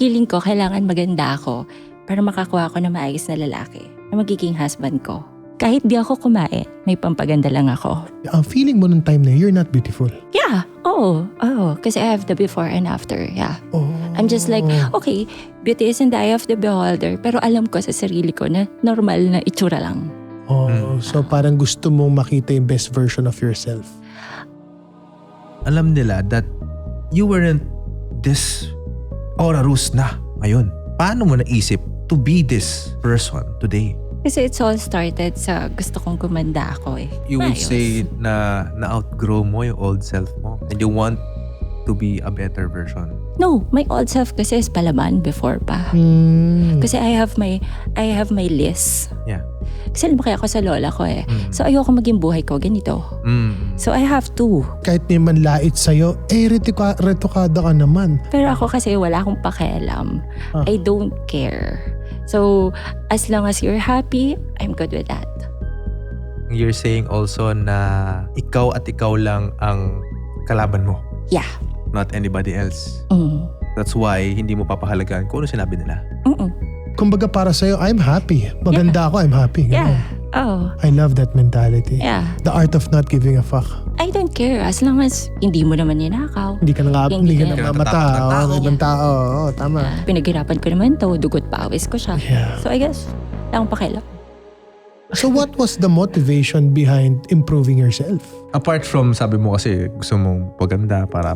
feeling ko kailangan maganda ako para makakuha ako ng maayos na lalaki na magiging husband ko. Kahit di ako kumain, may pampaganda lang ako. Ang feeling mo nung time na you're not beautiful. Yeah, kasi I have the before and after, yeah. Oh. I'm just like, okay, beauty is in the eye of the beholder, pero alam ko sa sarili ko na normal na itsura lang. So parang gusto mong makita yung best version of yourself. Alam nila that you weren't this Aura Rus na ngayon. Paano mo naisip to be this person today? Kasi it's all started sa gusto kong gumanda ako eh. You would Ayos. say na na-outgrow mo yung old self mo and you want to be a better version. No, my old self kasi is palaman before pa. Kasi I have my list. Yeah. Kasi lumaki ako sa lola ko eh. So ayoko maging buhay ko ganito. So I have to. Kahit di man lait sa'yo, retokada ka naman. Pero ako kasi wala akong pakialam. I don't care. So as long as you're happy, I'm good with that. You're saying also na ikaw at ikaw lang ang kalaban mo. Yeah. Not anybody else. Mm. That's why hindi mo papahalagaan kung ano sinabi nila. Kumbaga para sa'yo, I'm happy. Maganda ako, I'm happy. Yeah. Ganun. I love that mentality. Yeah. The art of not giving a fuck. I don't care as long as hindi mo naman ninakaw. Hindi ka Hindi ka namamata. natatakot ng Ibang tao. Tama. Pinaghirapan ko naman to, dugot pawis ko siya. Yeah. So I guess, wala akong pakialam. So what was the motivation behind improving yourself? Apart from sabi mo kasi gusto mong paganda para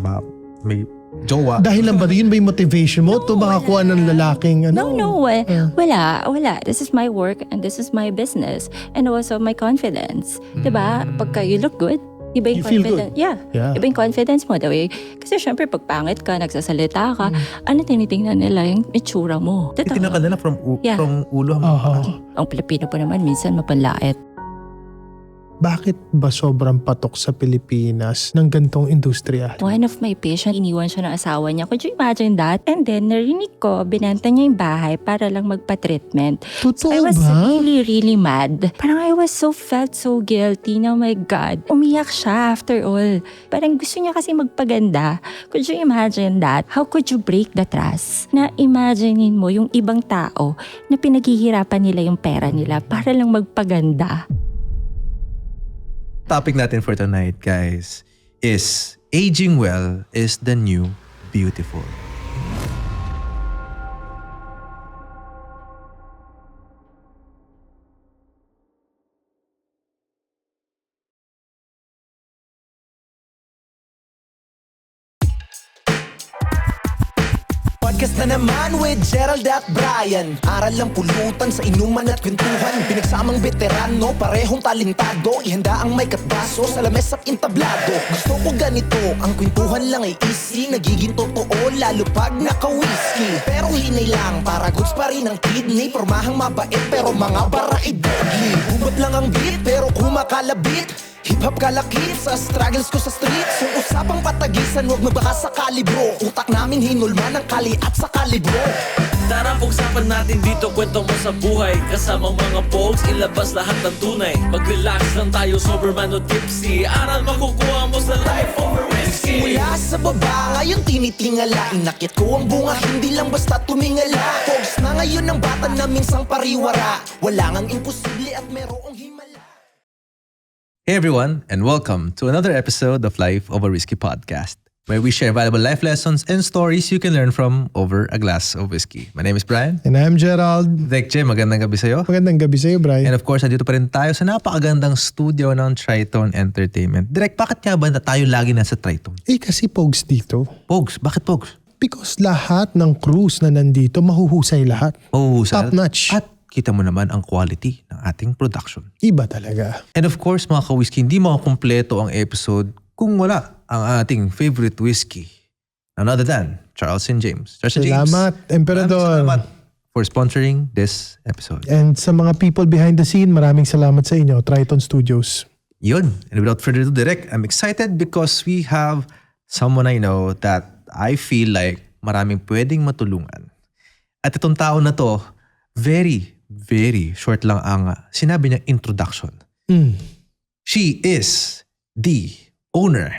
may jowa. Dahil lang ba yun ba yung motivation mo to makakuha ng lalaking ano? No. Wala. This is my work and this is my business. And also my confidence. Diba? Pagka you look good, iba yung You feel confidence. good. Yeah. Iba yung confidence mo. The way, kasi syempre pag pangit ka, nagsasalita ka, ano tinitingnan nila yung itsura mo. Titignan ka nila from Yeah. ulo hanggang paa. Ang Pilipino po naman minsan mapanlait. Bakit ba sobrang patok sa Pilipinas ng gantong industriya? One of my patient, iniwan siya ng asawa niya. Could you imagine that? And then, narinig ko, binenta niya yung bahay para lang magpa-treatment. So, I Totoo was ba? really mad. Parang I was felt so guilty na, oh my God. Umiyak siya after all. Parang gusto niya kasi magpaganda. Could you imagine that? How could you break the trust? Na imaginein mo yung ibang tao na pinaghihirapan nila yung pera nila para lang magpaganda. Topic natin for tonight, guys, is aging well is the new beautiful. Podcast na naman with Gerald at Brian. Aral lang pulutan sa inuman at kwentuhan. Pinagsamang veterano, parehong talentado. Ihanda ang mic at baso sa lames at intablado. Gusto ko ganito, ang kwentuhan lang ay easy. Nagiging totoo lalo pag naka-whiskey. Pero hinay lang, para goods pa rin ang kidney. Pormahang mabait pero mga baraid deadly. Hubat lang ang beat pero kumakalabit. Hip-hop kalakit sa struggles ko sa streets. Kung usapang patagisan, huwag mabaka sa kalibro. Utak namin hinulman ng kali at sa kalibro. Tara pag-usapan natin dito, kwento mo sa buhay. Kasama mga pogs, ilabas lahat ng tunay. Mag-relax lang tayo, sober man o tipsy. Aral makukuha mo sa life over whiskey. Mula sa baba, ngayon tinitingala. Inakit ko ang bunga, hindi lang basta tumingala. Pogs na ngayon ang bata na minsang pariwara. Wala ngang imposible at merong himala. Hey everyone, and welcome to another episode of Life Over Whiskey podcast, where we share valuable life lessons and stories you can learn from over a glass of whiskey. My name is Brian. And I'm Gerald. Dekche, magandang gabi sa'yo. Magandang gabi sa'yo, Brian. And of course, nandito pa rin tayo sa napakagandang studio ng Triton Entertainment. Direk, bakit nga ba na tayo lagi nasa Triton? Kasi Pogs dito. Pogs, bakit Pogs? Because lahat ng crews na nandito, mahuhusay lahat. Oh, Top notch. At kita mo naman ang quality ng ating production. Iba talaga. And of course, mga ka-whiskey, hindi makakompleto ang episode kung wala ang ating favorite whiskey. None other than Charles & James. Charles & James. Salamat, Emperador. Salamat for sponsoring this episode. And sa mga people behind the scene, maraming salamat sa inyo, Triton Studios. Yun. And without further ado, Direk, I'm excited because we have someone I know that I feel like maraming pwedeng matulungan. At itong tao na to, very short lang ang sinabi niya introduction. She is the owner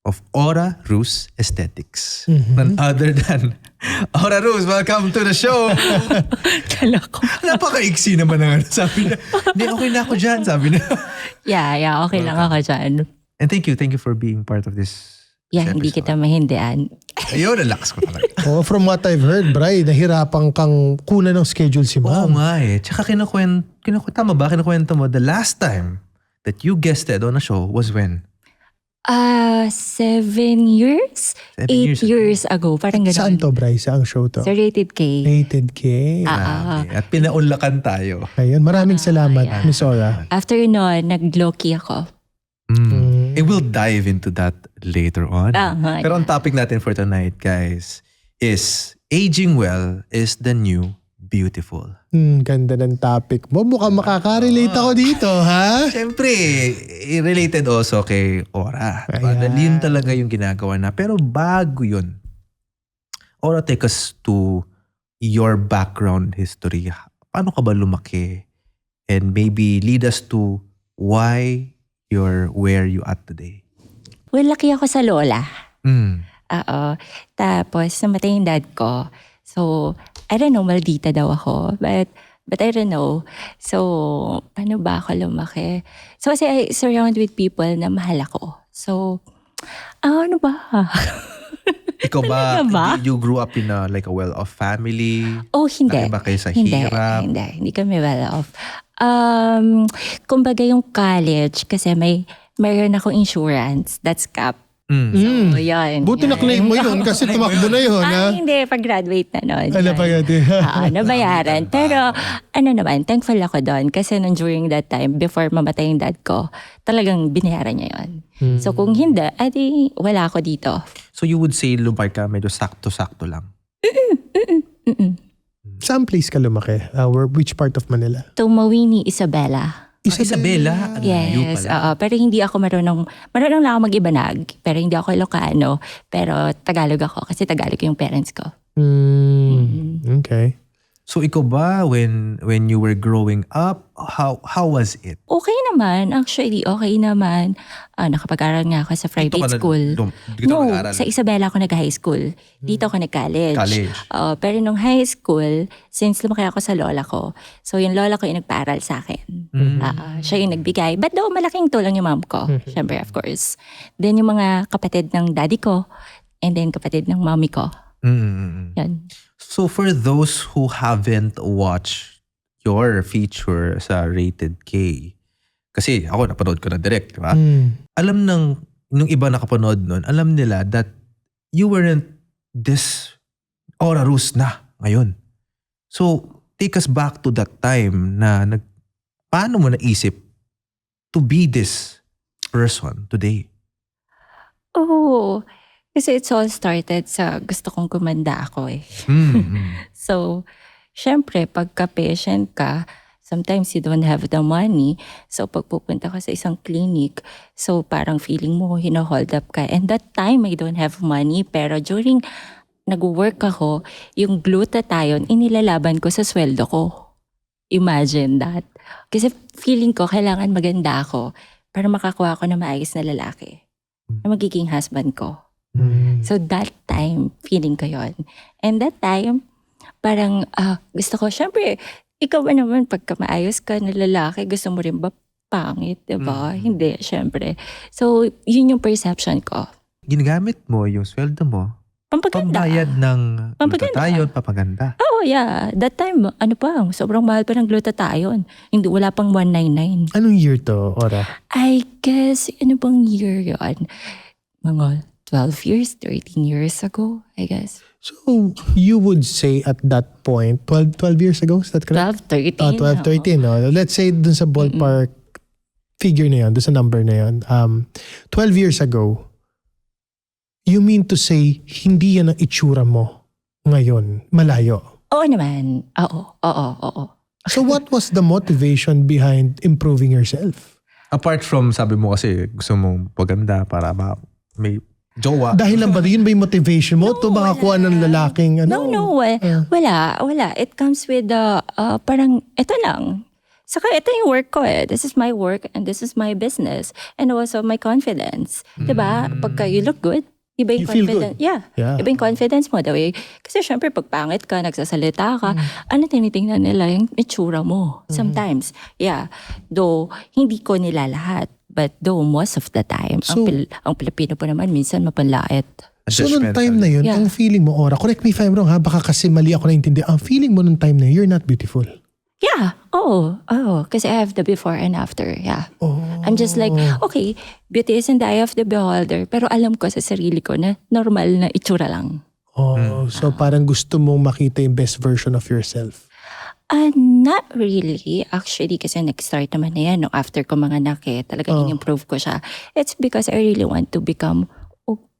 of Aura Rus Aesthetics. None other than Aura Rus, welcome to the show! Kala ko. Napaka-iksi naman ng sabi na, hindi, okay na ako dyan, sabi na. Yeah, okay lang ako dyan. And thank you for being part of this Yeah, hindi kita mahindian. Ayun, relax ko talaga. Oh, from what I've heard, Bri, nahirapan kang kunan ng schedule si Oo ma'am. nga eh. Tsaka tama ba, kinukwento mo, the last time that you guested on a show was when? 7 years? 7 8 years ago. Parang gano'n. Saan to, Bri? Saang show to? Sa Rated K. Rated K. Grabe. At pinaunlakan tayo. Ayun, maraming salamat, yeah. Miss Aura. After nun, nag-low-key ako. And we'll dive into that later on. Okay. Pero ang topic natin for tonight, guys, is aging well is the new beautiful. Ganda ng topic mo. Mukhang makaka-relate ako dito, ha? Siyempre, related also kay Aura. Diba? Ayan. Yun talaga yung ginagawa na. Pero bago yun, Aura, take us to your background history. Paano ka ba lumaki? And maybe lead us to why you're where you at today. Well, laki ako sa lola. Mm. Oo. Tapos, namatay yung dad ko. So, I don't know, maldita daw ako. But I don't know. So, paano ba ako lumaki? So, kasi I surround with people na mahal ako. So, ano ba? Ikaw ba, Talaga ba? you grew up in a well-off family? Oh, hindi. Laki ba kayo sa Hindi, hirap? hindi kami well off. Kumbaga yung college, kasi mayroon akong insurance, that's cap. So, yun. Buti na claim mo yun kasi tumakbo na yun, ha? Hindi, pag-graduate na nun. Ano pa yun? Nabayaran. Pero, naman, thankful ako doon. Kasi nung during that time, before mamatay yung dad ko, talagang binayaran niya yun. So, kung hindi, adi, wala ako dito. So you would say lumaki ka medyo sakto-sakto lang? Saan place ka lumaki? Which part of Manila? Tumawini, Isabela. Isabela? Layo Yes, pala. pero hindi ako marunong lang ako mag-Ibanag, pero hindi ako Ilocano, pero Tagalog ako kasi Tagalog yung parents ko. Okay. So ikaw ba, when you were growing up, how was it? Okay naman, actually, okay naman. Nakapag-aral nga ako sa private school. Dito ka No, nag-aral? sa Isabela ako nag-high school. Dito ako nag-college. College. Pero nung high school, since lumaki ako sa lola ko, so yung lola ko yung nagpaaral sa akin. Siya yung nagbigay. But daw malaking tulong yung mom ko. Siyempre, of course. Then yung mga kapatid ng daddy ko, and then kapatid ng mommy ko. Yan. So for those who haven't watched your feature sa Rated K, kasi ako napanood ko na direct, di ba? Alam nung iba nakapanood nun, alam nila that you weren't this Aura Rus na ngayon. So take us back to that time na paano mo naisip to be this person today? Oh, kasi it's all started sa gusto kong kumanda ako eh. So, syempre, pagka-patient ka, sometimes you don't have the money. So, pag pupunta ka sa isang clinic, so parang feeling mo, hino-hold up ka. And that time, I don't have money. Pero during nag-work ako, yung glutathione, inilalaban ko sa sweldo ko. Imagine that. Kasi feeling ko, kailangan maganda ako para makakuha ko na maayos na lalaki. Na magiging husband ko. So that time, feeling ko yon. And that time, parang gusto ko, syempre, ikaw ba naman pagka maayos ka na lalaki, gusto mo rin ba pangit, diba? Hindi, syempre. So, yun yung perception ko. Ginagamit mo yung sweldo mo, Pampaganda. pambayad ng Pampaganda. glutathione, papaganda. Oh, yeah. That time, sobrang mahal pa ng glutathione. Hindi, wala pang 199. Anong year to, Aura? I guess, ano bang year yun? Mga 12 years, 13 years ago, I guess. So, you would say at that point, 12 years ago, is that correct? 12, 13. 12, 13, no? Let's say dun sa ballpark figure na yun, dun sa number na yun. 12 years ago, you mean to say, hindi yan ang itsura mo ngayon, malayo? Oo naman. Oo. So what was the motivation behind improving yourself? Apart from, sabi mo kasi, gusto mong paganda para may jowa. Dahil lang ba, yun ba yung motivation mo to makakuha ng lalaking ano? No, wala. It comes with parang, eto lang. Saka ito yung work ko eh. This is my work and this is my business. And also my confidence. Diba? Pagka you look good, iba yung You feel confidence. good. Yeah. Yeah. Iba yung confidence mo. The way, kasi syempre pag pangit ka, nagsasalita ka, ano tinitingnan nila? Yung itsura mo. Sometimes. Yeah. Though, hindi ko nila lahat. But though, most of the time, So- ang Pilipino po naman, minsan mapanlait. So nung Judgmental. time na yun, Yeah. ang feeling mo, Ora, correct me if I'm wrong ha, baka kasi mali ako naintindi. Ang feeling mo nung time na yun, you're not beautiful. Yeah. Oh. Kasi I have the before and after. Yeah. Oh. I'm just like, okay, beauty is in the eye of the beholder. Pero alam ko sa sarili ko na normal na itsura lang. Oh, so parang gusto mong makita yung best version of yourself. Not really. Actually, kasi nag-start naman na yan. No? After ko manganak eh, talagang in-improve ko siya. It's because I really want to become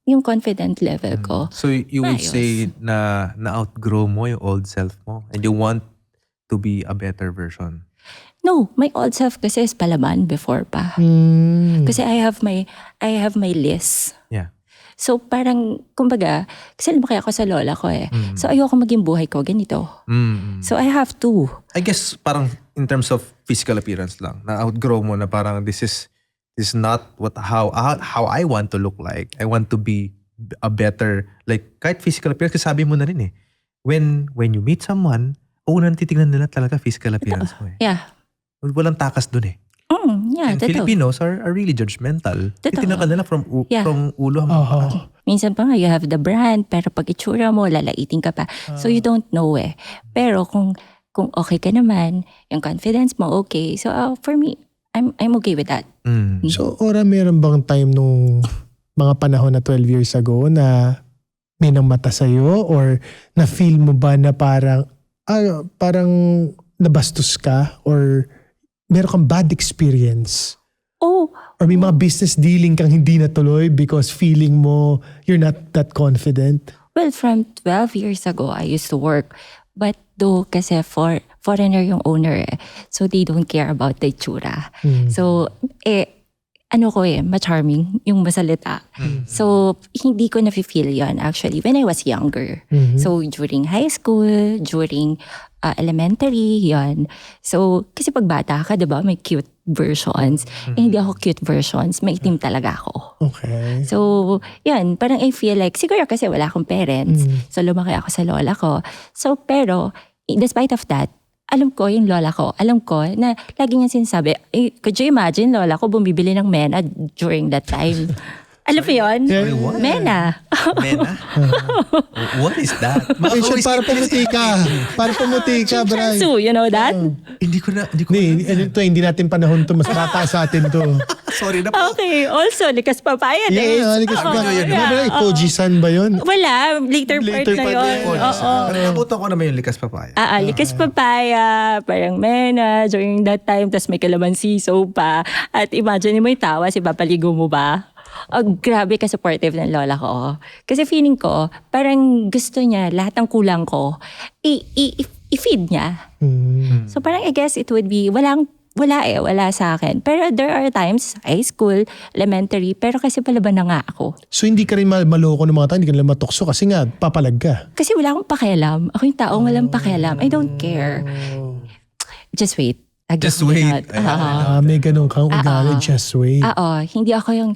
yung confident level ko. So you would Ayos. say na outgrow mo yung old self mo and you want to be a better version. No, my old self kasi is palaman before pa. Kasi I have my list. Yeah. So parang, kumbaga, kasi lumaki ako sa lola ko eh. So ayoko maging buhay ko ganito. So I have to. I guess parang in terms of physical appearance lang, na outgrow mo na parang this is not how I want to look like. I want to be a better, like kahit physical appearance, kasi sabi mo na rin eh. When you meet someone, unang titignan nila talaga physical appearance mo eh. Yeah. Walang takas dun eh. Yeah, And totoo. Filipinos are really judgmental. Totoo. Titignan ka nila from Yeah. ulo hanggang paa. Minsan pa nga, you have the brand, pero pag itsura mo, lalaitin ka pa. So you don't know eh. Pero kung okay ka naman, yung confidence mo, okay. So for me, I'm okay with that. So, Ora, meron bang time nung mga panahon na 12 years ago na may nang mata sa'yo or na-feel mo ba na parang nabastos ka or meron kang bad experience? Oh, Or may mga business dealing kang hindi natuloy because feeling mo you're not that confident? well, from 12 years ago, I used to work. But though, kasi foreigner yung owner eh. So they don't care about the itsura. So, ma-charming yung masalita. So, hindi ko na-feel yun actually when I was younger. So, during high school, during elementary, yun. So, kasi pag bata ka, diba, may cute versions. Hindi ako cute versions. Maitim talaga ako. Okay. So, yan, parang I feel like, siguro kasi wala akong parents. So, lumaki ako sa lola ko. So, pero, despite of that, alam ko yung lola ko. Alam ko na lagi niya sinasabi, could you imagine, lola ko bumibili ng mena during that time? Alam mo yun? Yeah. What? Mena. Mena? What is that? Ay, para pumuti ka. Para pumuti ka, Brian. So, you know that? Hindi ko Hindi natin panahon to. Mas bata sa atin to. sorry na po. Okay. Also, likas papaya days. Yeah, likas Oo, pa. yeah, Koji-san ba yun? Wala. Later part Later na part yun. na yun. Oo. Nakalimutan ko naman yung likas papaya. Likas papaya, parang mena during that time, tas may kalamansi, so pa. At imagine mo yung tawa, si papaligo mo ba? Grabe ka supportive ng lola ko. Kasi feeling ko, parang gusto niya lahat ng kulang ko, i-feed niya. So parang I guess it would be, wala sa akin. Pero there are times, high school, elementary, pero kasi palaban na nga ako. So hindi ka rin maloko ng mga tao, hindi ka nila matukso kasi nga, papalag ka. Kasi wala akong pakialam. Ako yung taong walang pakialam. I don't care. Just wait. Just wait. May ganun kang ugali, just wait. Hindi ako yung,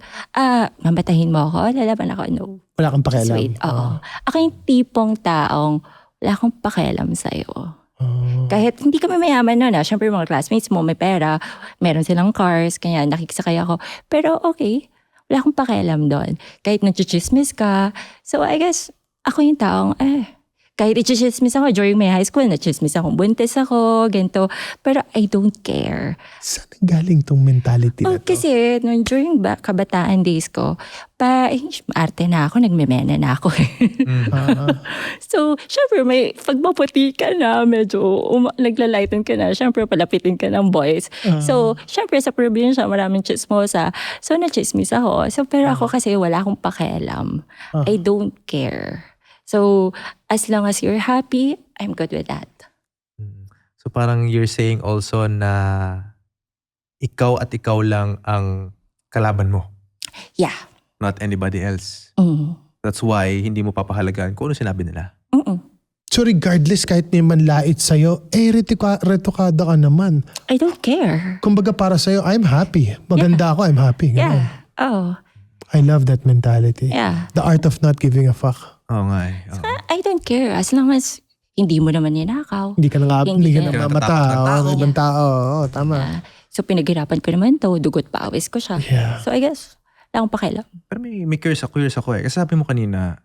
mamatahin mo ako, lalaban ako, no. Wala kang Just pakialam. wait. Ako yung tipong taong wala akong pakialam sa'yo. Kahit hindi kami mayaman nun. Siyempre mga classmates mo may pera, meron silang cars, kanya nakikisakay ako. Pero okay, wala akong pakialam doon. Kahit nagchichismis ka. So I guess, ako yung taong, kahit i-chismis ako during my high school, na-chismis akong buntis ako, ganito. Pero I don't care. Saan galing tong mentality na to? Kasi during kabataan days ko, arte na ako, nagmemena na ako. So, syempre, pag maputi ka na, medyo naglalighten ka na, syempre, palapitin ka ng boys. So, syempre, sa probinsya, maraming chismosa. So, na-chismis ako. So, pero ako kasi wala akong pakialam. I don't care. So, as long as you're happy, I'm good with that. So parang you're saying also na ikaw at ikaw lang ang kalaban mo. Yeah. Not anybody else. Mm. That's why hindi mo papahalagaan kung ano sinabi nila. Mm-mm. So regardless, kahit may manlait sa'yo, retokada ka naman. I don't care. Kumbaga para sa'yo, I'm happy. Maganda ako, I'm happy. Ganun. Yeah. Oh, I love that mentality. yeah. The art of not giving a fuck. Oo nga eh. Oo. I don't care as long as hindi mo naman ninakaw. Hindi ka na Hindi hindi ka ka na natatakot mamata. ng tao. Ibang tao. Oo, tama. So pinaghirapan ko naman to, dugot pawis ko siya. Yeah. So I guess, wala akong pakialam. Pero may curious ako eh. Kasi sabi mo kanina,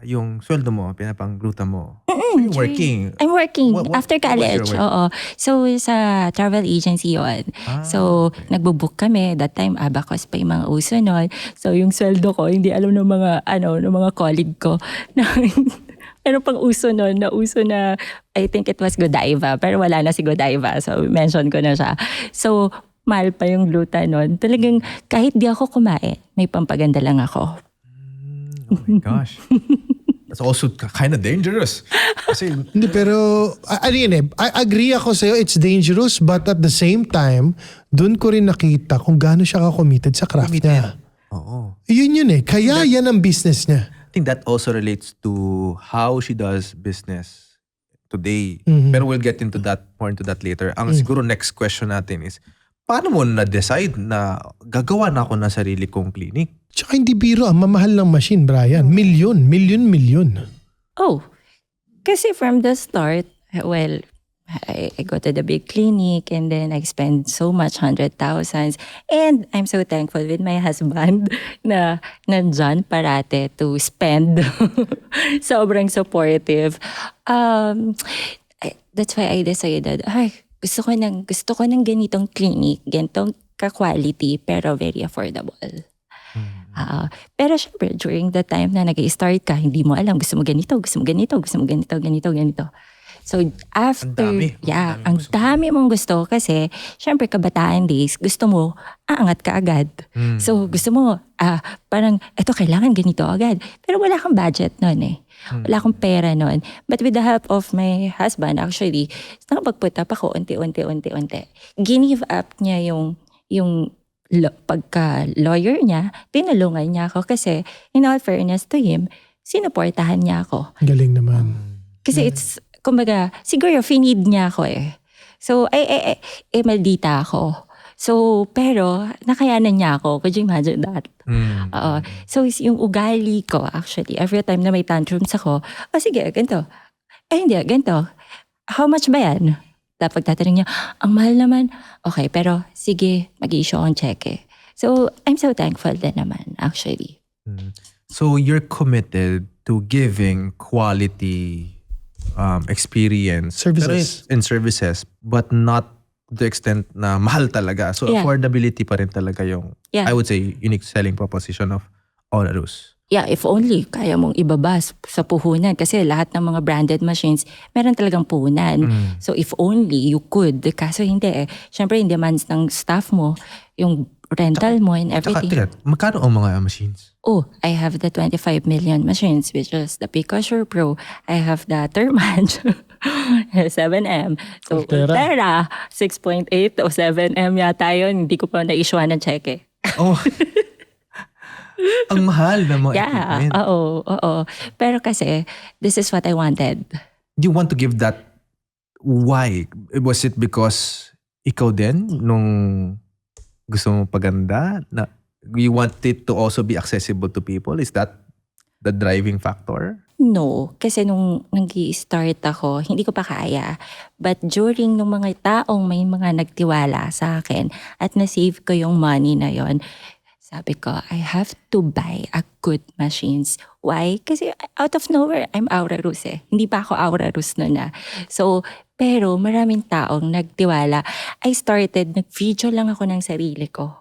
yung sweldo mo, pinapang-gluta mo. You're working. I'm working What- after what's your college. work? Oo. So sa travel agency yon. So nagbo-book kami. That time Abacus pa yung mga uso nun. So yung sweldo ko, hindi alam ng mga ng mga colleague ko na ano pang uso nun, na uso na I think it was Godiva, pero wala na si Godiva. So mention ko na siya. So mahal pa yung gluta nun. Talagang kahit di ako kumain, may pampaganda lang ako. Oh my gosh. That's also kind of dangerous. Kasi, Hindi, pero, ano yun eh, I agree ako sa'yo, it's dangerous, but at the same time, dun ko rin nakita kung gaano siya ka-committed sa craft niya. oo. Yun eh, kaya yan ang business niya. I think that also relates to how she does business today. Mhm. Pero we'll get into that, more into that later. Ang siguro next question natin is, paano mo na-decide na gagawa na ako ng sarili kong clinic? Tsaka hindi biro, ang mamahal ng machine, Brian. Million. Oh, kasi from the start, well, I go to the big clinic and then I spend so much, 100,000. And I'm so thankful with my husband na nandyan parate to spend. Sobrang supportive. That's why I decided, gusto ko ng ganitong clinic, ganitong ka-quality, pero very affordable. Pero syempre, during the time na nag-i-start ka, hindi mo alam, gusto mo ganito. So after, Ang dami. ang dami mong gusto kasi syempre kabataan days, gusto mo, aangat ka agad. So gusto mo, parang, eto kailangan ganito agad. Pero wala kang budget nun eh. Wala akong pera nun. But with the help of my husband, actually, nakapag-put up ako unti-unti. Give up niya yung pagka-lawyer niya, tinulungan niya ako kasi in all fairness to him, sinuportahan niya ako. Galing naman. Kasi it's, kumbaga, siguro finid niya ako eh. So, maldita ako. So, pero, nakayanan niya ako. Could you imagine that? So, yung ugali ko, actually, every time na may tantrums ako, sige, ganito. Hindi, ganito. How much ba yan? Dapat tatanong niya, ang mahal naman. Okay, pero sige, mag-i-issue akong cheque. So, I'm so thankful din naman, actually. So you're committed to giving quality experience. Services. And services, but not to the extent na mahal talaga. So Yeah. affordability pa rin talaga yung, Yeah. I would say, unique selling proposition of Aura Rus. Yeah, if only kaya mong ibabas sa puhunan. Kasi lahat ng mga branded machines, meron talagang puhunan. So if only you could. Kaso hindi eh. Siyempre, yung demands ng staff mo, yung rental mo and Tsaka, everything. teka, magkano ang mga machines? Oh, I have the 25 million machines, which is the Picasure Pro. I have the Thermage, 7M. So, Ultera. 6.8 o 7M yata yun. Hindi ko pa na-issuean ng cheque. Oh, ang mahal ng mga Yeah, equipment. oo. Pero kasi, this is what I wanted. Do you want to give that? Why? Was it because ikaw din nung gusto mo paganda? Na you want it to also be accessible to people? Is that the driving factor? No, kasi nung nag-i-start ako, hindi ko pa kaya. But during nung mga taong may mga nagtiwala sa akin at na-save ko yung money na yon, sabi ko, I have to buy a good machines. Why? Kasi out of nowhere, I'm Aura Rus eh. Hindi pa ako Aura Rus noon na. So, pero maraming taong nagtiwala. I started, nag-video lang ako ng sarili ko.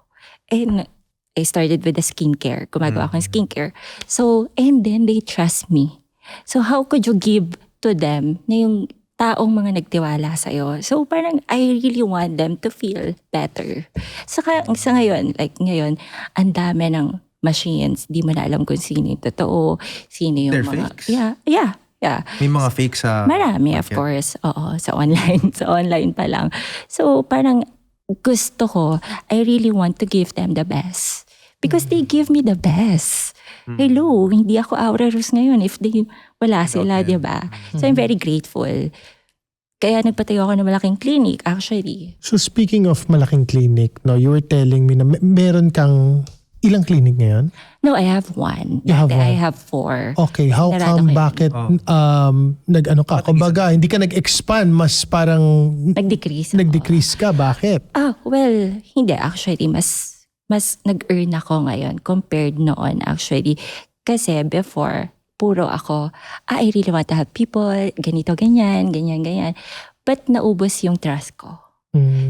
And I started with the skincare. Gumagawa ako ng skincare. So, and then they trust me. So, how could you give to them na yung taong mga nagtiwala sa'yo? So, parang I really want them to feel better. Saka, sa ngayon, ang dami ng machines. Di mo na alam kung sino yung totoo, sino yung They're mga... fakes? Yeah. May mga fake sa... Marami, of market? course. Oo, sa online. Sa online pa lang. So, parang gusto ko, I really want to give them the best. Because they give me the best. Hello, hindi ako Aura Rose ngayon if wala sila, di ba? So I'm very grateful. Kaya nagpatayo ako ng malaking clinic, actually. So speaking of malaking clinic, no, you were telling me na meron kang ilang clinic ngayon? No, I have one. You have Dati I one. have 4. Okay, how Narado come, ko yun. bakit nag-ano ka? Kumbaga, hindi ka nag-expand, mas parang Nag-decrease ako. ka. Bakit? Well, hindi. Actually, mas nag-earn ako ngayon compared noon, actually. Kasi before, puro ako, I really want to have people, ganito, ganyan. But naubos yung trust ko.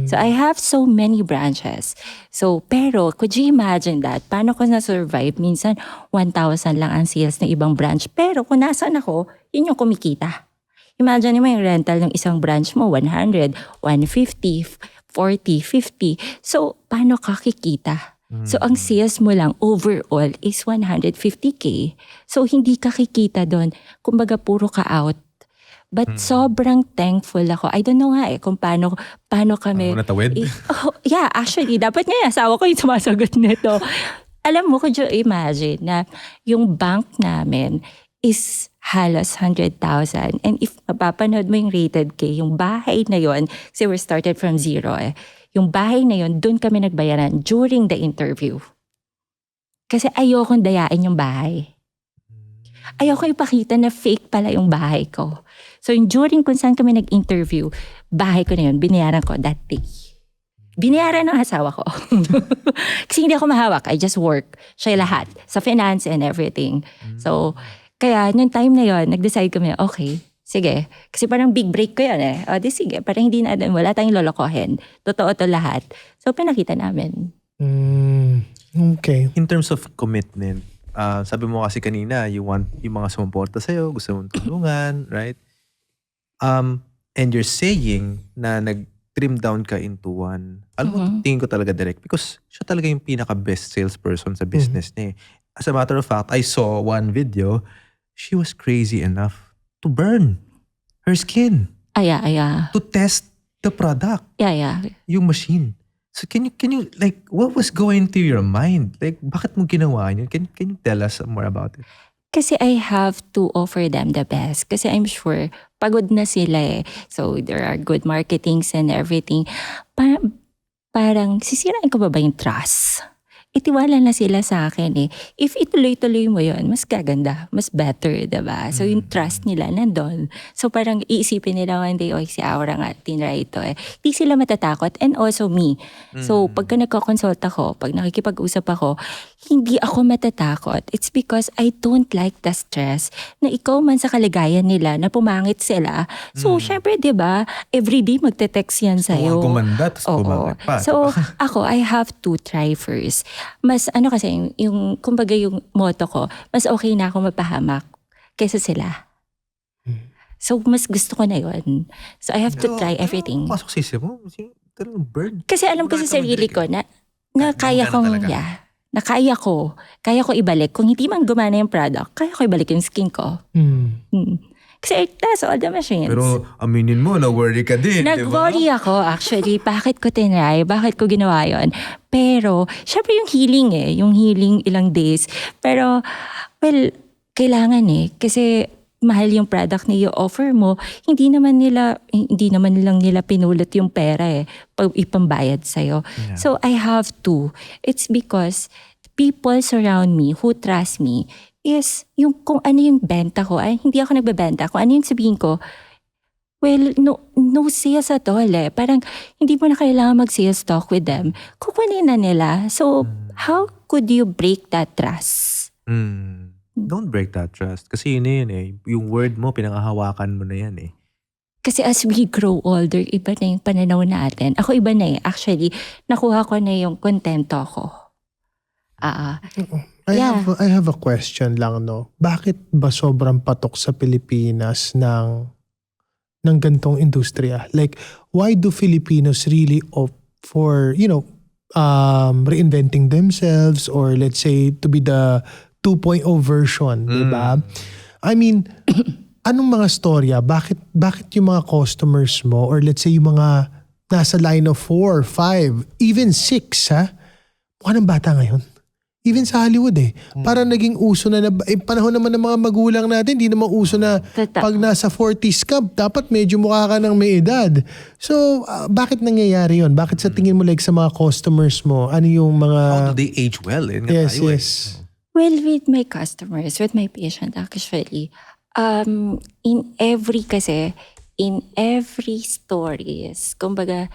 So I have so many branches. So, pero, could you imagine that? Paano ko na-survive? Minsan, 1,000 lang ang sales ng ibang branch. Pero kung nasaan ako, yun yung kumikita. Imagine mo yung rental ng isang branch mo, 100, 150, 40, 50. So, paano ka kikita? So, ang sales mo lang overall is 150K. So, hindi ka kikita doon. Kumbaga, puro ka out. But sobrang thankful ako. I don't know nga kung paano kami... natawid? Yeah, actually, dapat nga yung asawa ko yung sumasagot nito. Alam mo, could you imagine na yung bank namin is halos 100,000. And if mapapanood mo yung rated K, yung bahay na yon, kasi we started from zero yung bahay na yon, doon kami nagbayaran during the interview. Kasi ayokong dayain yung bahay. Ayoko ipakita na fake pala yung bahay ko. So yung during kung saan kami nag-interview, bahay ko na yun, binayaran ko that day. Binayaran ng asawa ko. Kasi hindi ako mahawak, I just work. Siya lahat, sa finance and everything. So, kaya nung time na yun, nag-decide kami, okay, sige. Kasi parang big break ko yun O di sige, parang hindi na, wala tayong lolokohin. Totoo to lahat. So pinakita namin. Okay. In terms of commitment, sabi mo kasi kanina, you want yung mga sumuporta sa'yo, gusto mong tulungan, right? And you're saying na nag-trim down ka into one. Alam mo, tingin ko talaga direct because siya talaga yung pinaka-best salesperson sa business niya. As a matter of fact, I saw one video, she was crazy enough to burn her skin Yeah. to test the product, Yeah. yung machine. So can you like, what was going through your mind? Like, bakit mo ginawa yun? Can you tell us more about it? Kasi I have to offer them the best. Kasi I'm sure, pagod na sila So there are good marketings and everything. Parang sisirain ko ba yung trust? Itiwala na sila sa akin If ituloy-tuloy mo yun, mas gaganda, mas better, diba? So yung trust nila nandun. So parang iisipin nila one day, si Aura nga, tinry ito Di sila matatakot and also me. So pagka nagko-consult ako, pag nakikipag-usap ako, hindi ako matatakot. It's because I don't like the stress na ikaw man sa kaligayan nila na pumangit sila. So syempre, diba, everyday magte-text yan sa'yo. Gumanda, tapos pumangit pa. So ako, I have to try first. Mas kasi, yung kumbaga yung motto ko, mas okay na ako mapahamak kaysa sila. So mas gusto ko na yun. So I have to try everything. Pasok sa isip mo, talagang bird. Kasi alam ko sa sarili ko na kaya kong, na kaya ko ibalik. Kung hindi man gumana yung product, kaya ko ibalik yung skin ko. Kasi that's all the machines. Pero aminin mo, na-worry ka din, Nag-worry ako actually. Bakit ko tinry? Bakit ko ginawa yon? Pero, syempre yung healing yung healing ilang days. Pero, well, kailangan Kasi mahal yung product na i-offer mo. Hindi naman lang nila pinulot yung pera pag ipambayad sa'yo. Yeah. So, I have to. It's because people surround me who trust me is yung kung ano yung benta ko. Hindi ako nagbebenta. Kung ano yung sabihin ko, well, no sales at all Parang hindi mo na kailangan mag-sales talk with them. Kukunin na nila. So, how could you break that trust? Don't break that trust. Kasi yun yung word mo, pinangahawakan mo na yan Kasi as we grow older, iba na yung pananaw natin. Ako iba na Actually, nakuha ko na yung kontento ko. I have a question lang, no? Bakit ba sobrang patok sa Pilipinas ng gantong industriya? Like, why do Filipinos really opt for, reinventing themselves or let's say to be the 2.0 version, di ba? I mean, anong mga storya? Bakit yung mga customers mo or let's say yung mga nasa line of 4, 5, even 6, mukha ng bata ngayon? Even sa Hollywood Parang naging uso na, panahon naman ng mga magulang natin, di naman uso na Totoo. pag nasa 40s ka, dapat medyo mukha ka ng may edad. So, bakit nangyayari yon? Bakit sa tingin mo like sa mga customers mo, ano yung How mga... do they age well? Yun nga Yes, tayo yes. Well, with my customers, with my patient actually, in every stories, kumbaga,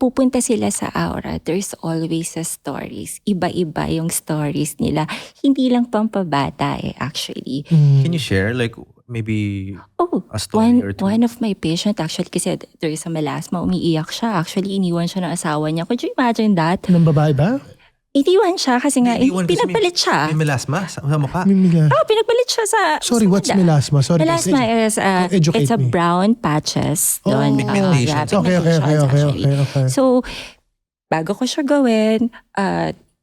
pupunta sila sa aura, there's always a stories. Iba-iba yung stories nila. Hindi lang pampabata actually. Can you share like maybe Oh, a story or two? one of my patient actually, kasi there is a melasma, umiiyak siya. Actually, iniwan siya ng asawa niya. Could you imagine that? Ng babae ba? Iniwan siya kasi nga, Iniwan kasi pinagpalit siya. May melasma sa mukha. Pinagpalit siya sa... Sorry, what's sa- melasma? Sorry. Melasma is, educate it's a me. brown patches. Oh, doon. pigmentation. Okay. Actually. So, bago ko siya gawin,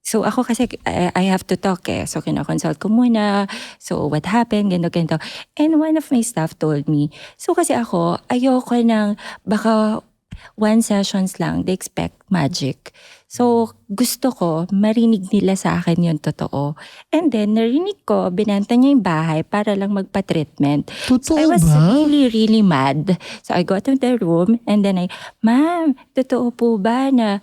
so ako kasi I have to talk So, kinakonsult ko muna. So, what happened? Ganito. And one of my staff told me, so kasi ako, ayoko ng baka 1 sessions lang, they expect magic. So, gusto ko, marinig nila sa akin yung totoo. And then, narinig ko, binenta niya yung bahay para lang magpa-treatment. So, I Totoo was ba? really, really mad. So, I got to the room and then Ma'am, totoo po ba na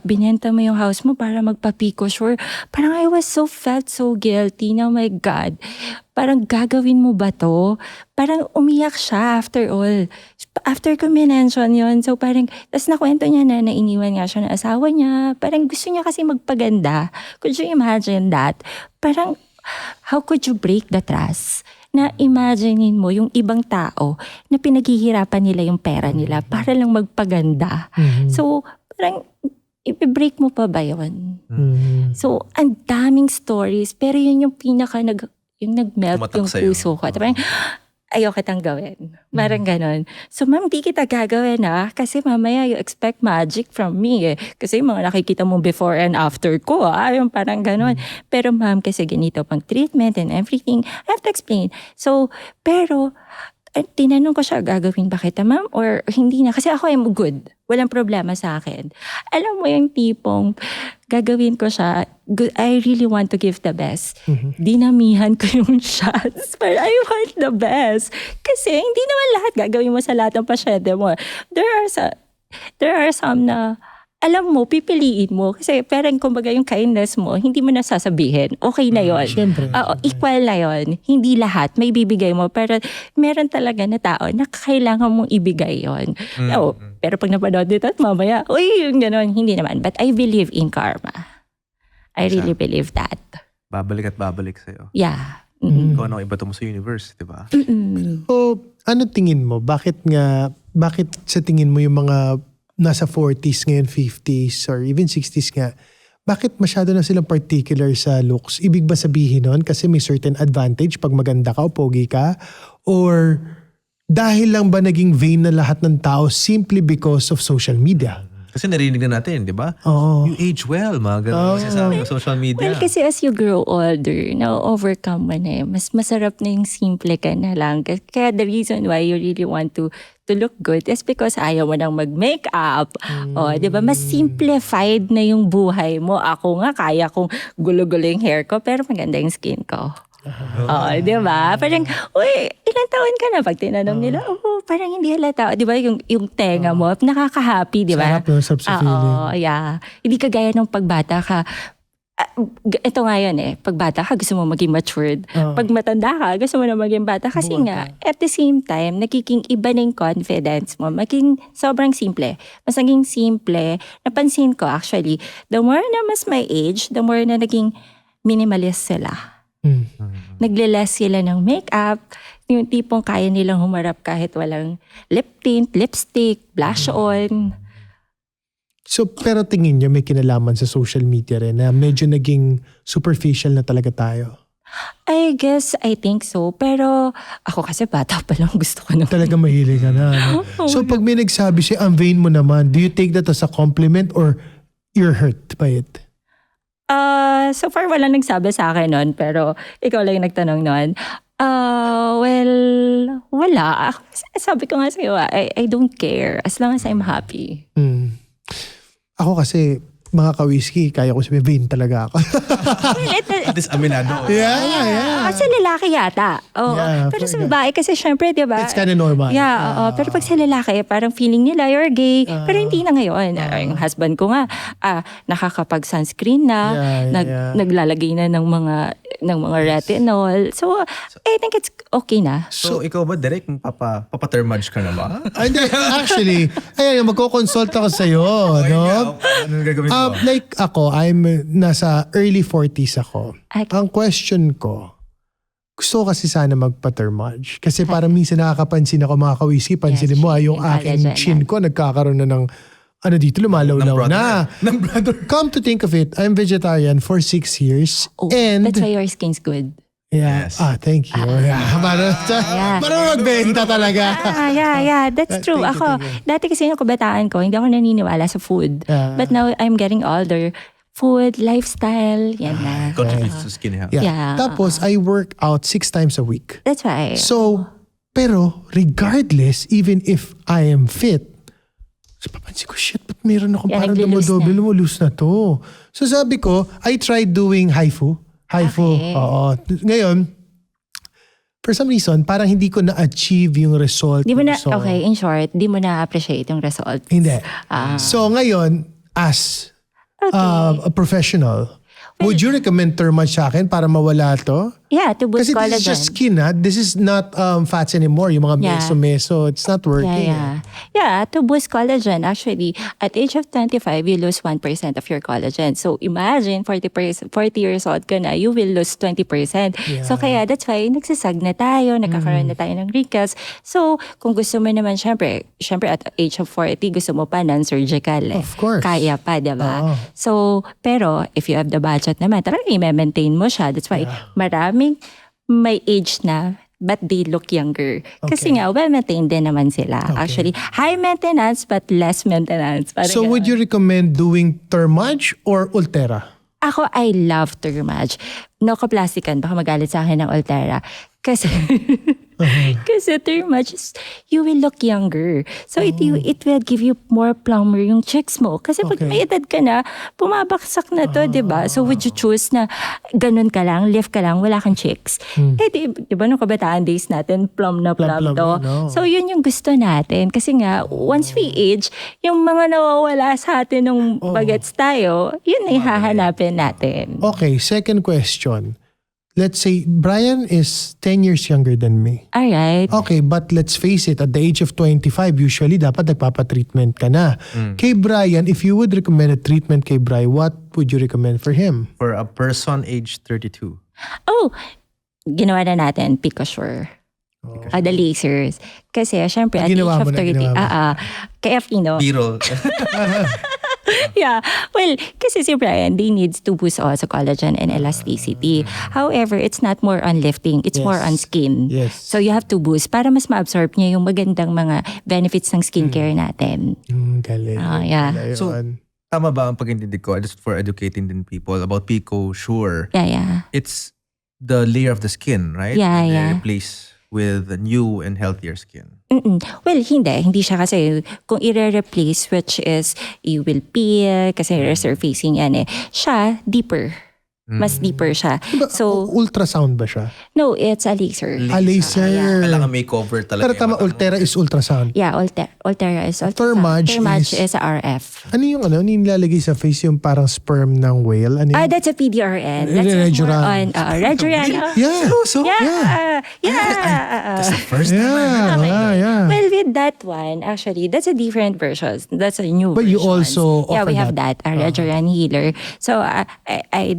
binenta mo yung house mo para magpa-Pico Sure? Parang I was felt so guilty na, oh my God. Parang gagawin mo ba to? Parang umiyak siya after all. After ko minention yun, so parang, tas nakwento niya na nainiwan nga siya ng asawa niya. Parang gusto niya kasi magpaganda. Could you imagine that? Parang, how could you break the trust? Na imaginein mo yung ibang tao na pinaghihirapan nila yung pera nila para lang magpaganda. So, parang, i-break mo pa ba yun? So, ang daming stories, pero yun yung nag-melt Tumatak yung sa'yo. puso ko. Parang, ayoko kitang gawin. Parang ganon. So, ma'am, di kita gagawin kasi mamaya you expect magic from me Kasi mga nakikita mo before and after ko yung parang ganon. Pero ma'am, kasi ganito pang treatment and everything, I have to explain. So, pero, tinanong ko siya, gagawin ba kita, ma'am? Or hindi na? Kasi ako I'm good. Walang problema sa akin. Alam mo yung tipong, gagawin ko siya, I really want to give the best. Dinamihan ko yung shots. But I want the best. Kasi hindi naman lahat gagawin mo sa lahat ng pasyente mo. There are some na, alam mo, pipiliin mo. Kasi parang kumbaga yung kindness mo, hindi mo nasasabihin. Okay na yon. Siyempre. Equal na yon. Hindi lahat may bibigay mo. Pero meron talaga na tao na kailangan mong ibigay yon. Pero pag napanood dito at mamaya, yung gano'n, hindi naman. But I believe in karma. I really believe that. Babalik at babalik sa'yo. Yeah. Ikaw ano, iba to mo sa universe, di ba? So, ano tingin mo? Bakit sa tingin mo yung mga nasa 40s ngayon, 50s, or even 60s nga, bakit masyado na silang particular sa looks? Ibig ba sabihin nun kasi may certain advantage pag maganda ka o pogi ka? Or dahil lang ba naging vain na lahat ng tao simply because of social media? Kasi narinig na natin, di ba? Oo. You age well, mga ganun kasi sa social media. Well, kasi as you grow older, na-overcome mo na mas masarap na yung simple ka na lang. Kaya the reason why you really want to look good is because ayaw mo nang mag-makeup. Di ba? Mas simplified na yung buhay mo. Ako nga, kaya kong gulo-gulo yung hair ko, pero maganda yung skin ko. Di ba? Parang, ilang taon ka na? Pag tinanong nila, parang hindi halata. Di ba? Yung tenga mo, nakaka-happy, di ba? Sarap sa feeling. Yeah. Hindi kagaya nung pagbata ka. Ito nga yun pagbata ka, gusto mo maging matured. Pag matanda ka, gusto mo na maging bata. Kasi nga, at the same time, nagiging iba na yung confidence mo. Maging sobrang simple. Mas naging simple. Napansin ko actually, the more na mas may age, the more na naging minimalist sila. Nagle-less sila ng makeup. Yung tipong kaya nilang humarap kahit walang lip tint, lipstick, blush on. So, pero tingin nyo may kinalaman sa social media rin na medyo naging superficial na talaga tayo? I think so. Pero ako kasi bata pa lang, gusto ko na. Talaga mahilig ka na. No? So, pag may nagsabi siya, ang vain mo naman, do you take that as a compliment or you're hurt by it? So far wala nagsabi sa akin nun, pero ikaw lang yung nagtanong nun. Well, wala. Sabi ko nga sa'yo, I don't care as long as I'm happy. Ako kasi, mga ka-whiskey, kaya ko sabihin, vain talaga ako. At least aminado. yeah. Sa lalaki yata. Oo. Yeah, Pero sa fair babae kasi syempre, di ba? It's kind of normal. Yeah, oo. Pero pag sa lalaki, parang feeling nila you're gay. Pero hindi na ngayon. Yung husband ko nga, nakakapag-sunscreen na, Yeah. naglalagay na ng mga retinol. So, I think it's okay na. So, ikaw ba, Derek, papatermage ka na ba? Hindi, actually, ayan, magko-consult ako sa'yo, no? Anong gagawin mo? Like ako, I'm nasa early 40s ako. Okay. Ang question ko, gusto ko kasi sana magpa-thermage. Kasi parang minsan nakakapansin ako mga ka-whiskey, pansinin Yes, mo yung yung aking collagen chin ko, nagkakaroon na ng dito, lumalaw-law na. Ng brother. Come to think of it, I'm vegetarian for 6 years. Oh, and that's why your skin's good. yeah, Yes. Thank you. Para magbenta talaga. Yeah. That's true. Thank you, Ako, dati kasi yung kabataan ko, hindi ako naniniwala sa food. But now, I'm getting older. Food, lifestyle, yan na. Contributes to skin health. Yeah. Tapos, I work out 6 times a week. That's why. So, pero regardless, even if I am fit, so papansin ko, shit, ba't meron akong Yeah, parang naglo-lose dumodoble, na. lumulus na to. So sabi ko, I tried doing HIFU. Okay. Oo. Ngayon, for some reason, parang hindi ko na-achieve yung result. Di mo na, So, okay, in short, di mo na-appreciate yung result. Hindi. So ngayon, as a professional, would you recommend thermage sa akin para mawala to? Yeah, to boost Kasi this collagen. is just skin, ha? This is not fats anymore. Yung mga Yeah. meso-meso, it's not working. Yeah, to boost collagen, actually, at age of 25, you lose 1% of your collagen. So imagine, 40 years old ka na, you will lose 20%. So kaya that's why nagsasag na tayo, nagkakaroon na tayo ng wrinkles. So kung gusto mo naman, syempre at age of 40, gusto mo pa non-surgical. Of course. Kaya pa, diba? Oo. So, pero if you have the budget naman, talagang i-maintain mo siya. That's why maraming may age na but they look younger. Kasi nga, well-maintained din naman sila. Actually, high maintenance but less maintenance. Parang So would you recommend doing thermage or Ultera? Ako, I love Thermage. No kaplastikan, baka magalit sa akin ng Ultera. Kasi, kasi Thermage, you will look younger. So it will give you more plumber yung cheeks mo. Kasi pag may edad ka na, bumabaksak na to, di ba? So would you choose na ganun ka lang, lift ka lang, wala kang cheeks? Eh, di ba nung kabataan days natin, plumb na plumb to. no? So yun yung gusto natin. Kasi nga, once we age, yung mga nawawala sa atin nung bagets tayo, yun na yung hahanapin natin. Okay, second question. Let's say Brian is 10 years younger than me. Alright. Okay, but let's face it, at the age of 25, usually dapat nagpapatreatment ka na. Kay Brian, if you would recommend a treatment kay Brian, what would you recommend for him? For a person aged 32. Oh, ginawa na natin, Picosure. The lasers. Kasi, syempre, at age Ginawa of mo na, 30, ginawa mo. kay Afino, Biro. yeah. Well, kasi si Brian, they needs to boost also collagen and elasticity. However, it's not more on lifting. It's more on skin. Yes. So you have to boost para mas ma-absorb niya yung magandang mga benefits ng skincare natin. Galing. Yeah. Wala So, yun. tama ba ang pag-intindi ko, just for educating din people about Pico Sure? Yeah. It's the layer of the skin, right? Yeah, And they yeah. replace with a new and healthier skin. Well, hindi siya kasi kung i-replace, which is you will peel kasi resurfacing yan eh. Siya, deeper. Mas deeper siya. So, Ultrasound ba siya? no, it's a laser. A laser. Kailangan makeover talaga. Pero tama, Ultera is ultrasound. Yeah, Ultera is Thermage is a RF. Ano yung nilalagay sa face yung parang sperm ng whale? Ano yung, That's a PDRN. That's Reduran. more on Reduran. yeah. So, Yeah. first time. Yeah. Well, with that one, actually, that's a different version. That's a new But you version. also Yeah, offer we have that, a Reduran healer. So, I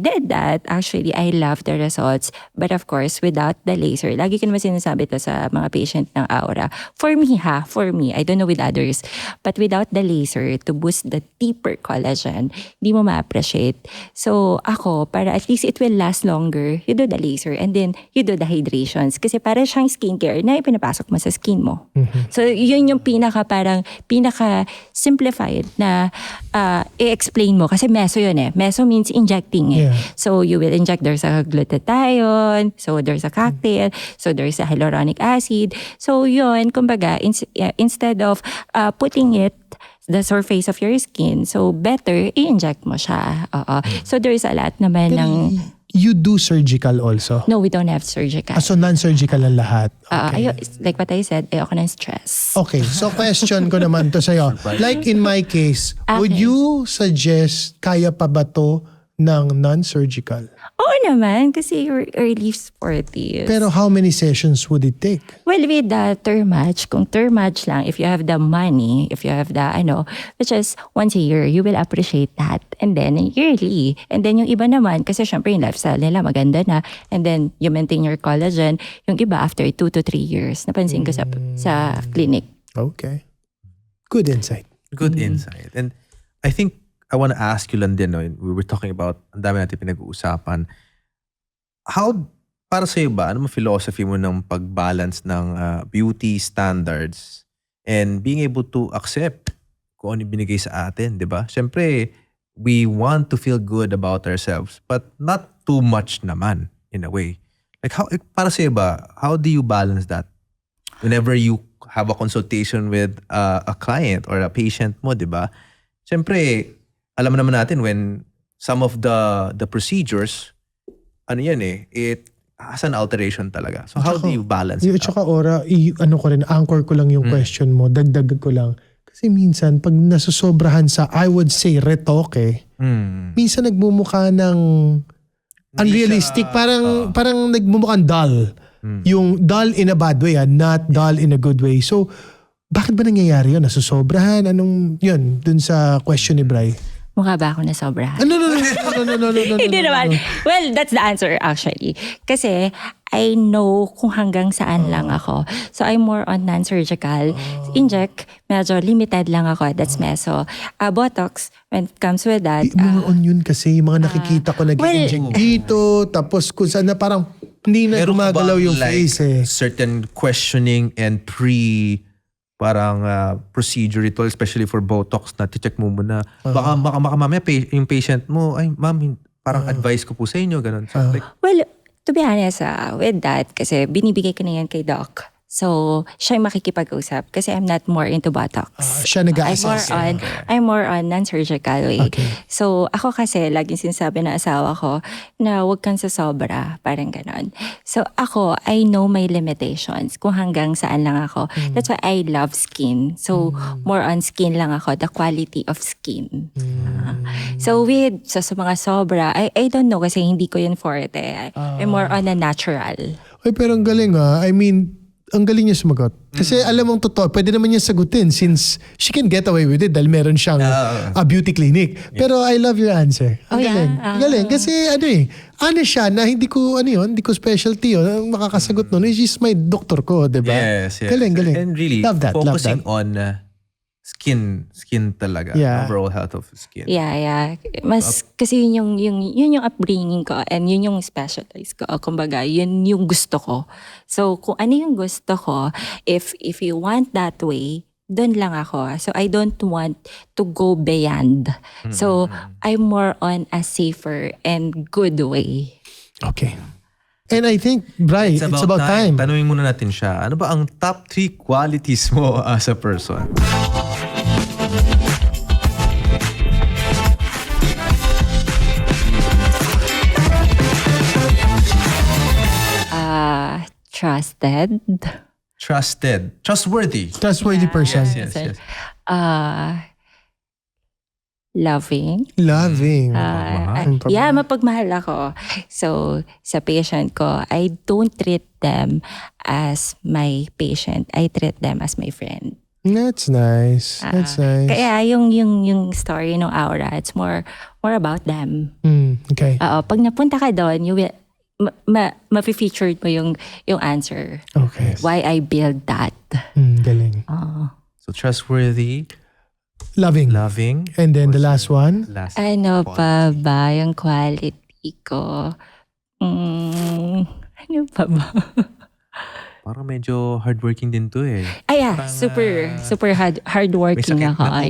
did that. Actually, I love the results. But of course, without the laser, lagi ko naman sinasabi to sa mga patient ng Aura. For me, I don't know with others, but without the laser to boost the deeper collagen, di mo ma-appreciate. So, ako, para at least it will last longer, you do the laser and then you do the hydrations. Kasi para siyang skincare na ipinapasok mo sa skin mo. So, yun yung pinaka-simplified na i-explain mo. Kasi meso yun eh. Meso means injecting eh. Yeah. So, you will inject, there's a glutathione, so there's a cocktail, so there's a hyaluronic acid. So, yun, kumbaga, instead of putting it the surface of your skin. So better i-inject mo siya. Oo. So there's a lot naman Pero ng you do surgical also? no, we don't have surgical. So non-surgical ang lahat? Like what I said, ayoko ng stress. Okay, so question ko naman to sa'yo. Like in my case, would Okay. you suggest kaya pa ba to ng non-surgical? Oo naman, kasi you're early 40s. Pero how many sessions would it take? Well, with the Thermage, kung Thermage lang, if you have the money, if you have the, which is once a year, you will appreciate that. And then, yearly. And then, yung iba naman, kasi syempre yung lifestyle nila maganda na. And then, you maintain your collagen. Yung iba, after 2 to 3 years, napansin ko sa clinic. Okay. Good insight. Good insight. And I think I want to ask you lang din, no, we were talking about, ang dami natin pinag-uusapan. Para sa'yo ba, ano mo philosophy mo ng pag-balance ng beauty standards and being able to accept kung ano yung binigay sa atin, di ba? Siyempre, we want to feel good about ourselves, but not too much naman, in a way. Like, para sa'yo ba, how do you balance that? Whenever you have a consultation with a client or a patient mo, di ba? Siyempre, alam naman natin when some of the procedures, it has an alteration talaga. So how do you balance At it out? saka Ora, anchor ko lang yung question mo, dagdag ko lang. Kasi minsan, pag nasusobrahan sa, I would say, retoke, minsan nagmumukha ng unrealistic. Parang nagmumukhang dull. Yung dull in a bad way, not dull in a good way. So, bakit ba nangyayari yun? Nasusobrahan? Anong yun? Dun sa question ni Bri. Mukha ba ako na sobrahan? No. Hindi naman. Well, that's the answer actually. Kasi I know kung hanggang saan lang ako. So I'm more on non-surgical. Inject, medyo limited lang ako. That's meso. Botox, when it comes with that. More on yun kasi yung mga nakikita ko nag-inject dito. Tapos kung saan na parang hindi na Meron ka gumagalaw bang, yung like, face eh. certain questioning and procedure ito, especially for Botox, na check mo muna. Baka mamaya yung patient mo, ay ma'am, parang advice ko po sa inyo, ganun. So, like, Well, to be honest, with that, kasi binibigay ko na yan kay Doc. So, siya yung makikipag-usap kasi I'm not more into Botox. Siya nag-a-assess. I'm more on non-surgical way. Okay. So, ako kasi, laging sinasabi ng asawa ko na huwag kang sasobra, parang ganon. So, ako, I know my limitations kung hanggang saan lang ako. That's why I love skin. So, more on skin lang ako, the quality of skin. So, sa mga sobra, I don't know kasi hindi ko yun forte. I'm more on a natural. Ay, pero ang galing I mean, ang galing niya sumagot. Kasi alam mong totoo, pwede naman niya sagutin since she can get away with it dahil meron siyang a beauty clinic. Pero I love your answer. Ang galing. Ang galing. Kasi honest siya na hindi ko specialty yun. Ang makakasagot nun is just my doctor ko, diba? yes. Galing. And really, Love that. focusing on skin talaga. Yeah. Overall health of skin. Yeah. Mas kasi yun yung upbringing ko and yun yung specialize ko. Kumbaga, yun yung gusto ko. So, kung ano yung gusto ko, if you want that way, doon lang ako. So, I don't want to go beyond. So, I'm more on a safer and good way. Okay. And I think, Bri, it's about time. Tanungin muna natin siya. Ano ba ang top 3 qualities mo as a person? Trusted. Trustworthy person. Yes. Loving. Mapagmahal. Mapagmahal ako. So, sa patient ko, I don't treat them as my patient. I treat them as my friend. That's nice. Kaya yung story ng Aura, it's more about them. Okay. Pag napunta ka doon, you will ma-featured mo yung answer. Okay. Why I build that. Galing. So trustworthy, Loving. And then the last one? Ano pa ba yung quality ko? Ano pa ba? Parang medyo hardworking din to eh. Super hardworking may sakit ako. na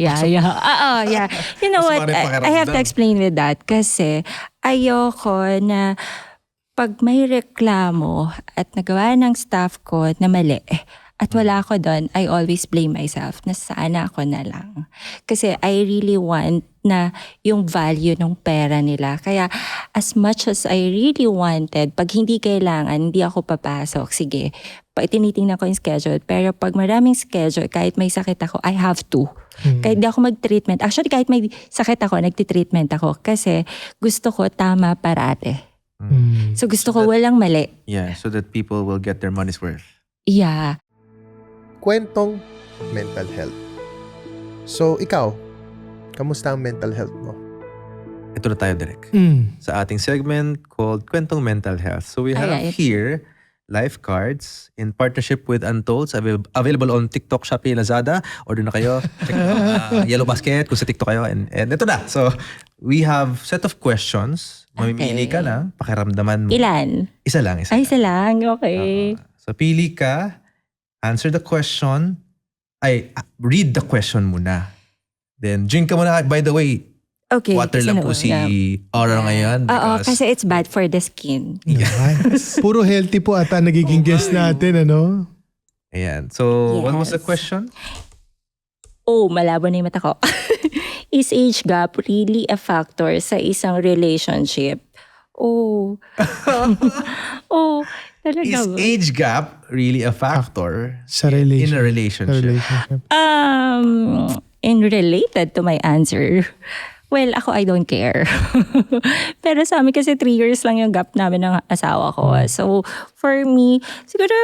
Yeah. You know Mas what? parang I have to pakiramdam. explain with that kasi ayoko na pag may reklamo at nagawa ng staff ko na mali, At wala ako doon, I always blame myself na sana ako na lang. Kasi I really want na yung value ng pera nila. Kaya as much as I really wanted, pag hindi kailangan, hindi ako papasok. Sige, tinitingnan ko yung schedule. Pero pag maraming schedule, kahit may sakit ako, I have to. Kahit di ako mag-treatment. Actually, kahit may sakit ako, nagti-treatment ako. Kasi gusto ko tama parate. So gusto ko walang mali. Yeah, so that people will get their money's worth. Yeah. Kwentong mental health. So, ikaw, kamusta ang mental health mo? Ito na tayo, Derek. Mm. Sa ating segment called Kwentong Mental Health. So we have Alright. here life cards in partnership with Untold. Available on TikTok, Shopee, Lazada. Order na kayo. Check Yellow Basket kung sa TikTok kayo. And ito na. So we have set of questions. Mamimili ka lang. Pakiramdaman mo. Ilan? Isa lang. Ay, isa lang. Okay. So pili ka. Answer the question. Read the question muna. Then drink ka muna. By the way, Okay. water lang po si Aura ngayon. Oo, Because kasi it's bad for the skin. Yes. Puro healthy po ata nagiging guest natin, ano? Ayan. So, what was the Yes. question? Oh, malabo na yung mata ko. Is age gap really a factor sa isang relationship? Oh. Oh, talaga Is ba? age gap really a factor Sa in a Sa relationship? relationship. In related to my answer, well, ako I don't care. Pero sa amin kasi 3 years lang yung gap namin ng asawa ko. So, for me, siguro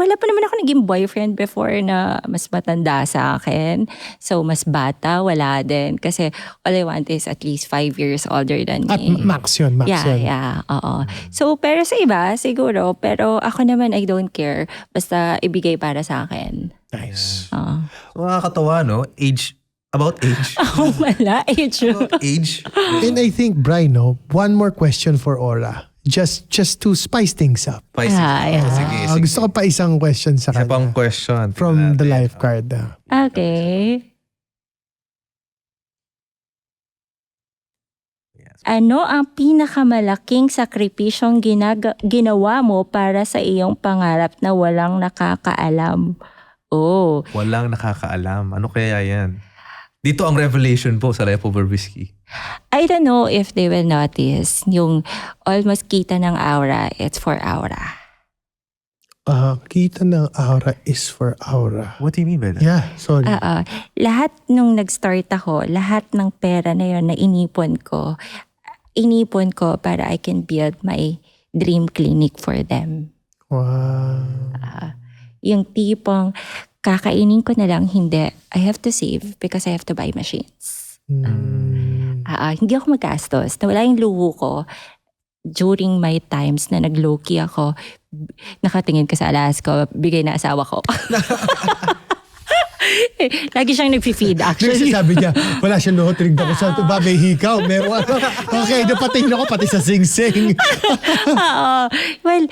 wala pa naman ako naging boyfriend before na mas matanda sa akin. So, mas bata, wala din. Kasi all I want is at least 5 years older than At me. max yun, max yun. Yeah, oo. So, pero sa iba, siguro. Pero ako naman, I don't care. Basta ibigay para sa akin. Nice. Oo. So, nakakatawa, no? About age. Oh, wala. Age. About age. And I think, Brian, no, one more question for Aura. Just to spice things up. Spicy. Yeah. Sige, Ah, sige. gusto ko pa isang question sa Isa pang kanya. question. From the Tingnan natin. lifeguard. Okay. Yes. Ano ang pinakamalaking sakripisyong ginawa mo para sa iyong pangarap na walang nakakaalam? Oh, Walang nakakaalam. Ano kaya yan? Dito ang revelation po sa Leftover Whiskey. I don't know if they will notice yung almost kita ng aura, it's for aura. Kita ng aura is for aura. What do you mean by that? Yeah, sorry. Lahat nung nag-start ako, lahat ng pera na yun na inipon ko para I can build my dream clinic for them. Wow. Yung tipong kakainin ko na lang, hindi. I have to save because I have to buy machines. Hindi ako magastos. Nawala yung luho ko during my times na nag-low-key ako. Nakatingin ka sa alas ko, bigay na asawa ko. Lagi siyang nag-feed actually. Sabi niya, wala siyang luho, tinignan ko sa ba, may hikaw, meron ano. Okay, napatingin ako pati sa sing-sing. Oo. Well,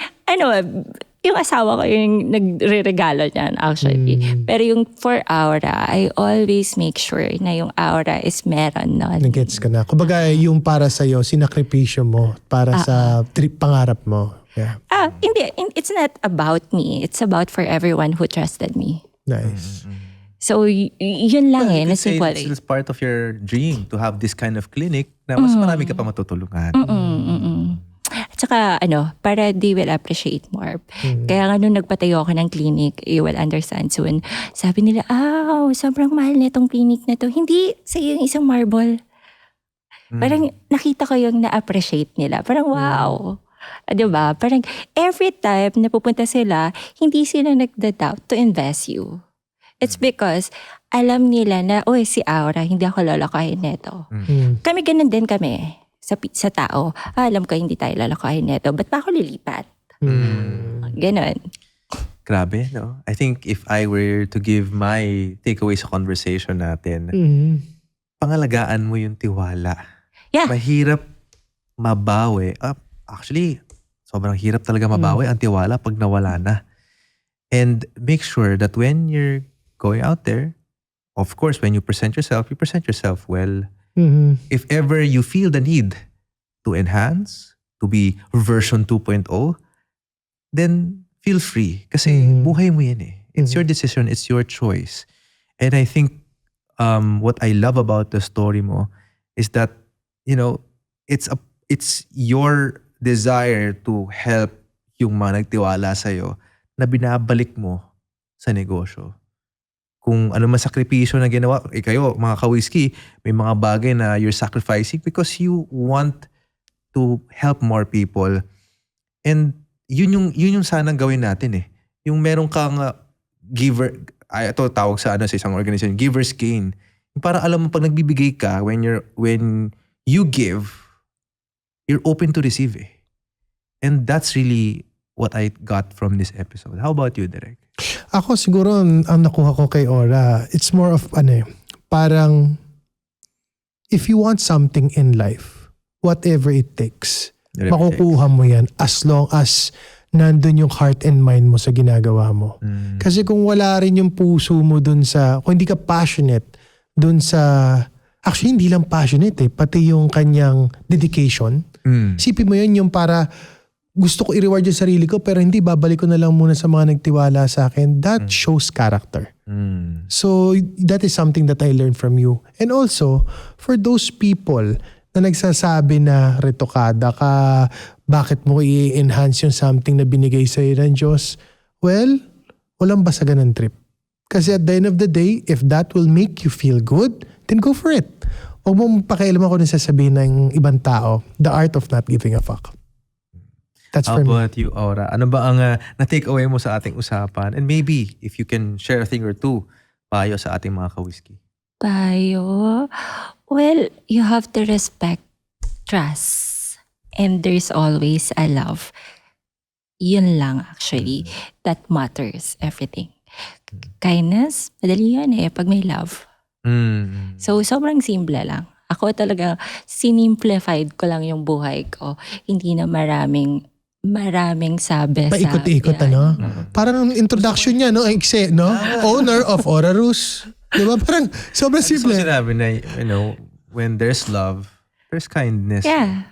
yung asawa ko yung nagre-regalo niyan actually. Pero yung for aura, I always make sure na yung aura is meron nun. Nag-gets ka na. Kumbaga, yung para sa'yo, sinakripisyo mo para sa pangarap mo. Yeah. Hindi. It's not about me. It's about for everyone who trusted me. Nice. So, yun lang You could na say simple. it's part of your dream to have this kind of clinic na mas marami ka pa matutulungan. At saka, para they will appreciate more. Kaya nga nung nagpatayo ako ng clinic, you will understand soon. Sabi nila, sobrang mahal na itong clinic na to. Hindi sa yung isang marble. Parang nakita ko yung na-appreciate nila. Parang wow. Diba? Parang every time na pupunta sila, hindi sila nagda-doubt to invest you. It's because alam nila na, si Aura, hindi ako lalakahin neto. Kami ganun din kami sa tao. Alam ko hindi tayo lalakahin neto. Ba't pa ako lilipat? Ganon. Grabe, no? I think if I were to give my takeaway sa conversation natin, pangalagaan mo yung tiwala. Yeah. Mahirap mabawi. Actually, sobrang hirap talaga mabawi ang tiwala pag nawala na. And make sure that when you're going out there, of course, when you present yourself well. If ever you feel the need to enhance, to be version 2.0, then feel free. Kasi buhay mo yan eh. It's your decision. It's your choice. And I think what I love about the story mo is that, it's your desire to help yung mga nagtiwala sa'yo na binabalik mo sa negosyo. Kung ano man sakripisyo na ginawa, kayo, mga ka-whiskey, may mga bagay na you're sacrificing because you want to help more people. And yun yung sanang gawin natin eh. Yung meron kang giver, ito tawag sa isang organization, giver's gain. Para alam mo pag nagbibigay ka, when you give, you're open to receive eh. And that's really what I got from this episode. How about you, Derek? Ako siguro, ang nakuha ko kay Ora, it's more of, parang, if you want something in life, whatever it takes, makukuha mo yan as long as nandun yung heart and mind mo sa ginagawa mo. Kasi kung wala rin yung puso mo dun sa, kung hindi ka passionate dun sa, actually hindi lang passionate pati yung kanyang dedication. Isipin mo yun yung para, gusto ko i-reward yung sarili ko pero hindi, babalik ko na lang muna sa mga nagtiwala sa akin. That shows character. So that is something that I learned from you. And also, for those people na nagsasabi na retokada ka, bakit mo i-enhance yung something na binigay sa'yo ng Diyos? Well, walang basagan ng trip. Kasi at the end of the day, if that will make you feel good, then go for it. Huwag mo pakialaman ko na sasabihin ng ibang tao, the art of not giving a fuck. That's How for me. about you, Aura? Ano ba ang na-take away mo sa ating usapan? And maybe, if you can share a thing or two, payo sa ating mga ka-whiskey. Payo? Well, you have to respect trust. And there's always a love. Yun lang actually. That matters, everything. Kindness, madali yun pag may love. So, sobrang simple lang. Ako talaga, sinimplified ko lang yung buhay ko. Hindi na maraming sabi. Paikot-ikot, Parang introduction niya, Owner of Aura Rus. Diba? Parang sobrang simple. So sinabi na, when there's love, there's kindness. Yeah.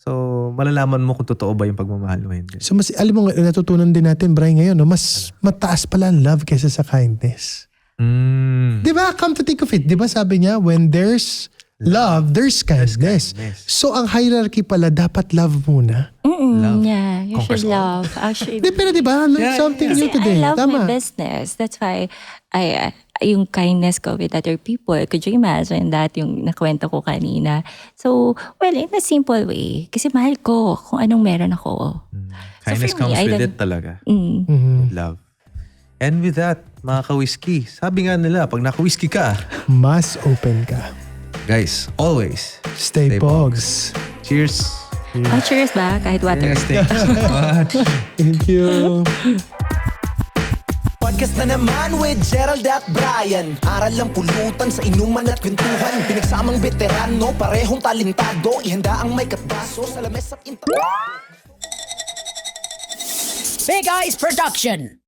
So, malalaman mo kung totoo ba yung pagmamahal mo hindi. So mas, alam mo, natutunan din natin, Brian, ngayon, mas mataas pala ang love kaysa sa kindness. Diba? Come to think of it. Diba sabi niya, when there's love, there's kindness. So ang hierarchy pala, dapat love muna. Love. Yeah, you should Conquers all. love. Actually, Pero diba, learn something new kasi today. I love Tama. my business. That's why yung kindness ko with other people. Could you imagine that yung nakwento ko kanina? So, well, in a simple way. Kasi mahal ko kung anong meron ako. Kindness for me, comes I with don't- it talaga. Mhm. Love. And with that, mga ka-whiskey, sabi nga nila, pag naka-whiskey ka, Mas open ka. guys, always, Stay Stay pogs. cheers. Oh, cheers ba? Kahit water. Yes, thank you so much. Thank you. Podcast na naman with Gerald at Brian. Aral lang pulutan sa inuman at kwentuhan. Pinagsamang veterano, parehong talentado. Ihanda ang may katbaso sa lames at Big Eyes Production.